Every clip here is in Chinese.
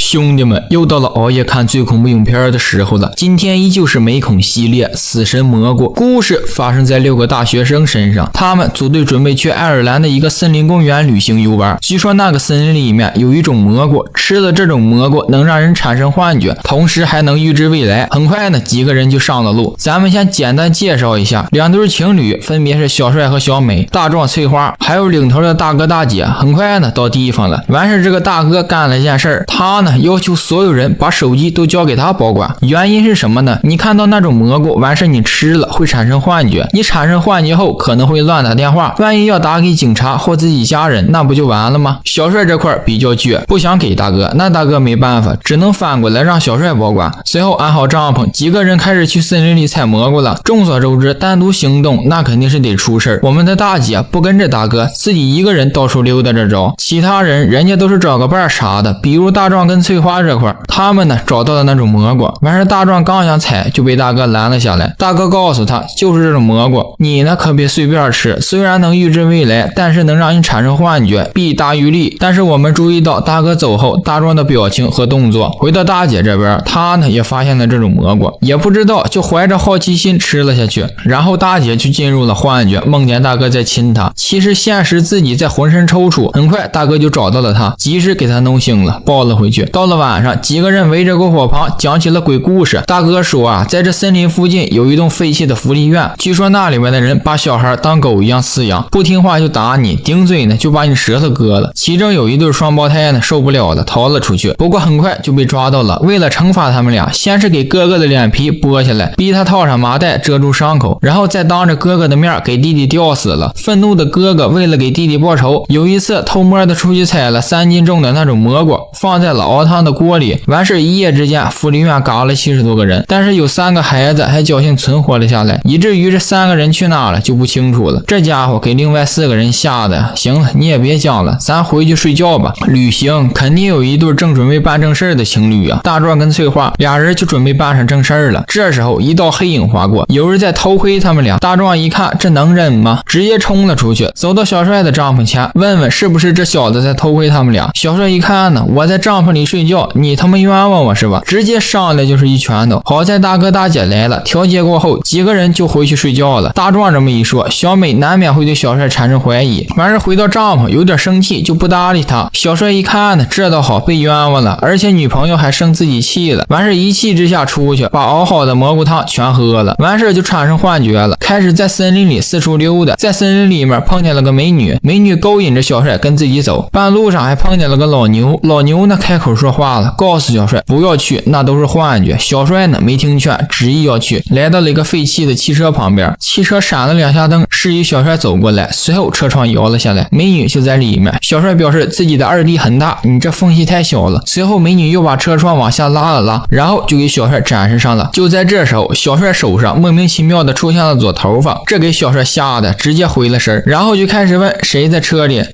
兄弟们，又到了熬夜看最恐怖影片的时候了。今天依旧是美恐系列死神蘑菇故事，发生在6个大学生身上。他们组队准备去爱尔兰的一个森林公园旅行游玩。据说那个森林里面有一种蘑菇，吃了这种蘑菇能让人产生幻觉，同时还能预知未来。很快呢，几个人就上了路。咱们先简单介绍一下，两对情侣分别是小帅和小美，大壮、翠花，还有领头的大哥大姐。很快呢，到地方了。完事这个大哥干了一件事儿，他呢要求所有人把手机都交给他保管。原因是什么呢？你看到那种蘑菇，完事你吃了会产生幻觉，你产生幻觉后可能会乱打电话，万一要打给警察或自己家人，那不就完了吗？小帅这块比较倔，不想给大哥，那大哥没办法，只能反过来让小帅保管。随后安好帐篷，几个人开始去森林里采蘑菇了。众所周知，单独行动那肯定是得出事儿。我们的大姐不跟着大哥，自己一个人到处溜达着找，其他人人家都是找个伴啥的，比如大壮跟翠花这块，他们呢找到了那种蘑菇。完事大壮刚想采就被大哥拦了下来，大哥告诉他就是这种蘑菇，你呢可别随便吃，虽然能预知未来，但是能让你产生幻觉，弊大于利。但是我们注意到大哥走后大壮的表情和动作。回到大姐这边，她呢也发现了这种蘑菇，也不知道就怀着好奇心吃了下去。然后大姐就进入了幻觉，梦见大哥在亲她，其实现实自己在浑身抽搐。很快大哥就找到了她，及时给她弄醒了，抱了回去。到了晚上，几个人围着篝火旁讲起了鬼故事。大哥说啊，在这森林附近有一栋废弃的福利院，据说那里面的人把小孩当狗一样饲养，不听话就打你，顶嘴呢就把你舌头割了。其中有一对双胞胎呢受不了了，逃了出去，不过很快就被抓到了。为了惩罚他们俩，先是给哥哥的脸皮剥下来，逼他套上麻袋遮住伤口，然后再当着哥哥的面给弟弟吊死了。愤怒的哥哥为了给弟弟报仇，有一次偷摸的出去采了3斤重的那种蘑菇，放在了熬汤的锅里。完事一夜之间福利院嘎了70多个人，但是有3个孩子还侥幸存活了下来，以至于这3个人去哪了就不清楚了。这家伙给另外4个人吓得，行了，你也别讲了，咱回去睡觉吧。旅行肯定有一对正准备办正事的情侣啊，大壮跟翠花俩人就准备办上正事了。这时候一道黑影划过，有人在偷窥他们俩。大壮一看这能忍吗？直接冲了出去，走到小帅的帐篷前，问问是不是这小子在偷窥他们俩。小帅一看呢，我在帐篷里睡觉，你他妈冤枉我是吧？直接上来就是一拳头。好在大哥大姐来了，调解过后几个人就回去睡觉了。大壮这么一说，小美难免会对小帅产生怀疑。完事回到帐篷有点生气，就不搭理他。小帅一看呢，这倒好，被冤枉了，而且女朋友还生自己气了。完事一气之下出去把熬好的蘑菇汤全喝了。完事就产生幻觉了，开始在森林里四处溜达。在森林里面碰见了个美女，美女勾引着小帅跟自己走，半路上还碰见了个老牛。老牛呢开口说话了，告诉小帅不要去，那都是幻觉。小帅呢没听劝，执意要去。来到了一个废弃的汽车旁边，汽车闪了2下灯，示意小帅走过来。随后车窗摇了下来，美女就在里面。小帅表示自己的二弟很大，你这缝隙太小了。随后美女又把车窗往下拉了拉，然后就给小帅展示上了。就在这时候，小帅手上莫名其妙的出现了撮头发，这给小帅吓得直接回了神，然后就开始问谁在车里。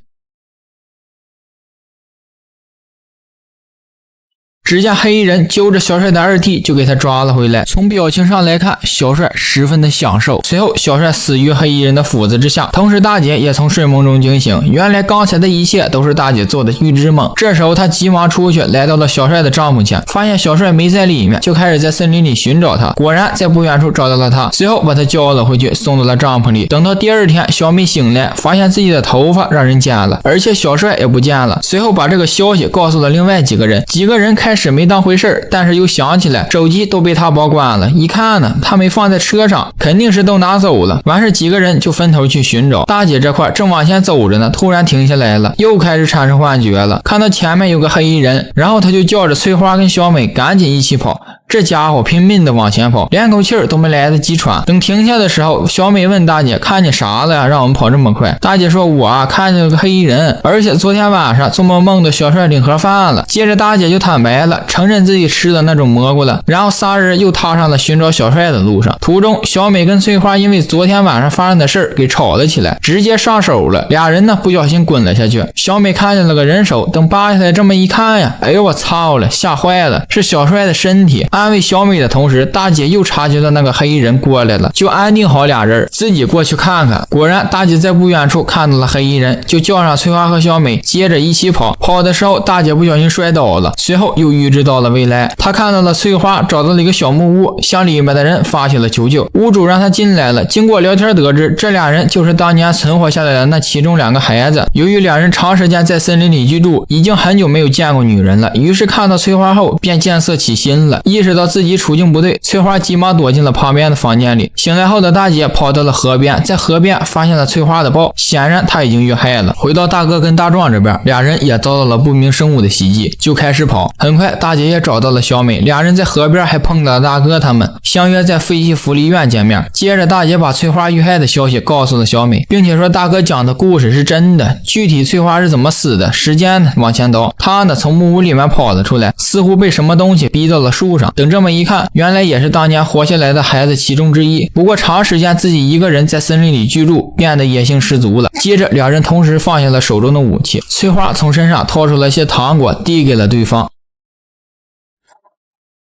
只见黑衣人揪着小帅的二弟就给他抓了回来。从表情上来看，小帅十分的享受。随后小帅死于黑衣人的斧子之下，同时大姐也从睡梦中惊醒。原来刚才的一切都是大姐做的预知梦。这时候他急忙出去，来到了小帅的帐篷前，发现小帅没在里面，就开始在森林里寻找他。果然在不远处找到了他，随后把他叫了回去，送到了帐篷里。等到第二天，小美醒来，发现自己的头发让人剪了，而且小帅也不见了。随后把这个消息告诉了另外几个人，几个人开始没当回事，但是又想起来手机都被他保管了，一看呢他没放在车上，肯定是都拿走了。完事几个人就分头去寻找。大姐这块正往前走着呢，突然停下来了，又开始产生幻觉了，看到前面有个黑衣人，然后他就叫着翠花跟小美赶紧一起跑。这家伙拼命的往前跑，连口气都没来得及喘。等停下的时候，小美问大姐看见啥了呀，让我们跑这么快。大姐说我看见了个黑衣人，而且昨天晚上做梦的小帅领盒饭了。接着大姐就坦白了，承认自己吃了那种蘑菇了。然后仨人又踏上了寻找小帅的路上。途中小美跟翠花因为昨天晚上发生的事儿给吵了起来，直接上手了。俩人呢不小心滚了下去。小美看见了个人手，等扒下来这么一看呀，哎呦我操了，吓坏了，是小帅的身体。安慰小美的同时，大姐又察觉到那个黑衣人过来了，就安定好俩人，自己过去看看。果然，大姐在不远处看到了黑衣人，就叫上翠花和小美，接着一起跑。跑的时候，大姐不小心摔倒了，随后又预知到了未来。她看到了翠花找到了一个小木屋，向里面的人发起了求救。屋主让她进来了。经过聊天得知，这俩人就是当年存活下来的那其中2个孩子。由于两人长时间在森林里居住，已经很久没有见过女人了，于是看到翠花后便见色起心了。意识到自己处境不对，翠花急忙躲进了旁边的房间里。醒来后的大姐跑到了河边，在河边发现了翠花的包，显然她已经遇害了。回到大哥跟大壮这边，俩人也遭到了不明生物的袭击，就开始跑。很快大姐也找到了小美，俩人在河边还碰到了大哥他们，相约在废弃福利院见面。接着大姐把翠花遇害的消息告诉了小美，并且说大哥讲的故事是真的，具体翠花是怎么死的，时间呢往前倒，她呢从木屋里面跑了出来，似乎被什么东西逼到了树上。等这么一看，原来也是当年活下来的孩子其中之一，不过长时间自己一个人在森林里居住，变得野性十足了。接着两人同时放下了手中的武器，翠花从身上掏出了些糖果递给了对方。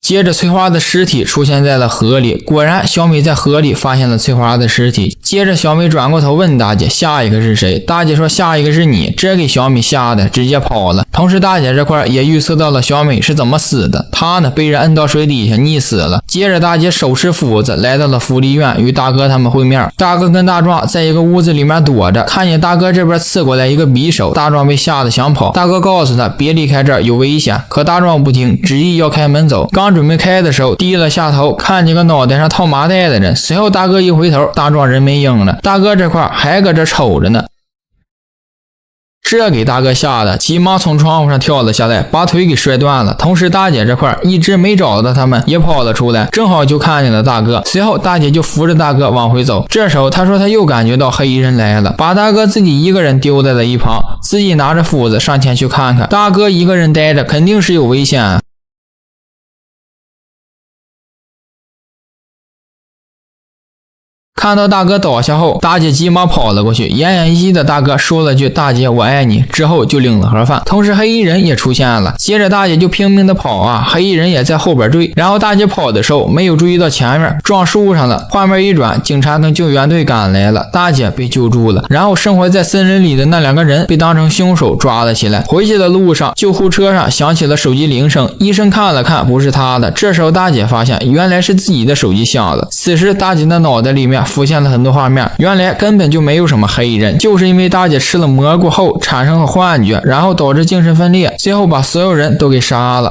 接着翠花的尸体出现在了河里，果然小美在河里发现了翠花的尸体。接着小美转过头问大姐下一个是谁，大姐说下一个是你，这给小美吓得直接跑了。同时大姐这块也预测到了小美是怎么死的，她呢被人摁到水底下溺死了。接着大姐手持斧子来到了福利院与大哥他们会面。大哥跟大壮在一个屋子里面躲着，看见大哥这边刺过来一个匕首，大壮被吓得想跑，大哥告诉他别离开这儿有危险，可大壮不听，执意要开门走。刚准备开的时候低了下头，看见个脑袋上套麻袋的人，随后大哥一回头，大壮人没影了，大哥这块还搁这瞅着呢。这给大哥吓得急忙从窗户上跳了下来，把腿给摔断了。同时大姐这块一直没找到他们，也跑了出来，正好就看见了大哥。随后大姐就扶着大哥往回走，这时候她说她又感觉到黑衣人来了，把大哥自己一个人丢在了一旁，自己拿着斧子上前去看看。大哥一个人待着肯定是有危险。看到大哥倒下后，大姐急忙跑了过去，奄奄一息的大哥说了句大姐我爱你之后就领了盒饭。同时黑衣人也出现了，接着大姐就拼命的跑啊，黑衣人也在后边追。然后大姐跑的时候没有注意到前面撞树上了，画面一转，警察跟救援队赶来了，大姐被救助了。然后生活在森林里的那2个人被当成凶手抓了起来。回去的路上，救护车上响起了手机铃声，医生看了看不是他的，这时候大姐发现原来是自己的手机响了。此时大姐的脑袋里面浮现了很多画面，原来根本就没有什么黑衣人，就是因为大姐吃了蘑菇后产生了幻觉，然后导致精神分裂，最后把所有人都给杀了。